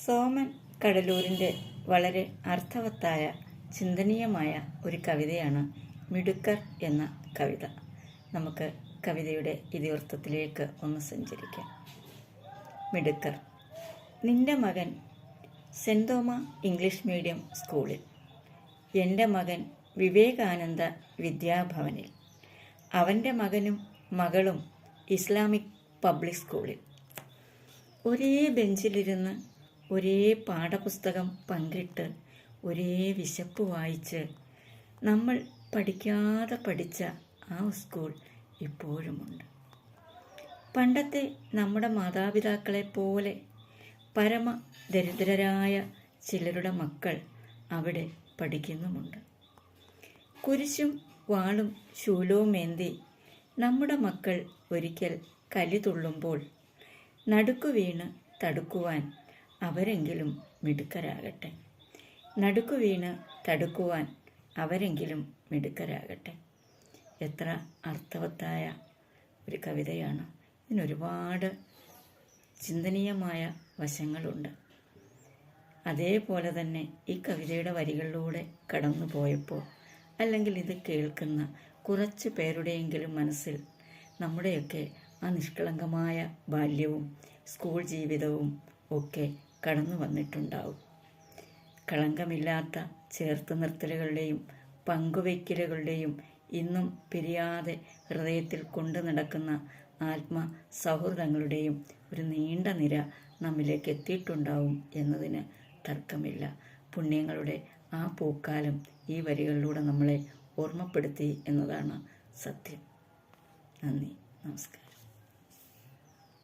സോമൻ കടലൂരിൻ്റെ വളരെ അർത്ഥവത്തായ ചിന്തനീയമായ ഒരു കവിതയാണ് മിടുക്കർ എന്ന കവിത. നമുക്ക് കവിതയുടെ ഇതിവൃത്തത്തിലേക്ക് ഒന്ന് സഞ്ചരിക്കാം. മിടുക്കർ. നിന്റെ മകൻ സെൻറ് തോമ ഇംഗ്ലീഷ് മീഡിയം സ്കൂളിൽ, എൻ്റെ മകൻ വിവേകാനന്ദ വിദ്യാഭവനിൽ, അവൻ്റെ മകനും മകളും ഇസ്ലാമിക് പബ്ലിക് സ്കൂളിൽ. ഒരേ ബെഞ്ചിലിരുന്ന് ഒരേ പാഠപുസ്തകം പങ്കിട്ട് ഒരേ വിശപ്പ് വായിച്ച് നമ്മൾ പഠിക്കാതെ പഠിച്ച ആ സ്കൂൾ ഇപ്പോഴുമുണ്ട്. പണ്ടത്തെ നമ്മുടെ മാതാപിതാക്കളെ പോലെ പരമ ദരിദ്രരായ ചിലരുടെ മക്കൾ അവിടെ പഠിക്കുന്നുമുണ്ട്. കുരിശും വാളും ശൂലവുമേന്തി നമ്മുടെ മക്കൾ ഒരിക്കൽ കലി തുള്ളുമ്പോൾ നടുക്കു വീണ് തടുക്കുവാൻ അവരെങ്കിലും മിടുക്കരാകട്ടെ. നടുക്കു വീണ് തടുക്കുവാൻ അവരെങ്കിലും മിടുക്കരാകട്ടെ. എത്ര അർത്ഥവത്തായ ഒരു കവിതയാണ്. ഇതിനൊരുപാട് ചിന്തനീയമായ വശങ്ങളുണ്ട്. അതേപോലെ തന്നെ ഈ കവിതയുടെ വരികളിലൂടെ കടന്നു പോയപ്പോൾ, അല്ലെങ്കിൽ ഇത് കേൾക്കുന്ന കുറച്ച് പേരുടെയെങ്കിലും മനസ്സിൽ നമ്മുടെയൊക്കെ ആ നിഷ്കളങ്കമായ ബാല്യവും സ്കൂൾ ജീവിതവും ഒക്കെ കടന്നു വന്നിട്ടുണ്ടാവും. കളങ്കമില്ലാത്ത ചേർത്ത് നിർത്തലുകളുടെയും പങ്കുവയ്ക്കലുകളുടെയും ഇന്നും പിരിയാതെ ഹൃദയത്തിൽ കൊണ്ടു നടക്കുന്ന ആത്മസൗഹൃദങ്ങളുടെയും ഒരു നീണ്ട നിര നമ്മിലേക്ക് എത്തിയിട്ടുണ്ടാവും എന്നതിന് തർക്കമില്ല. പുണ്യങ്ങളുടെ ആ പൂക്കാലം ഈ വരികളിലൂടെ നമ്മളെ ഓർമ്മപ്പെടുത്തി എന്നതാണ് സത്യം. നന്ദി, നമസ്കാരം.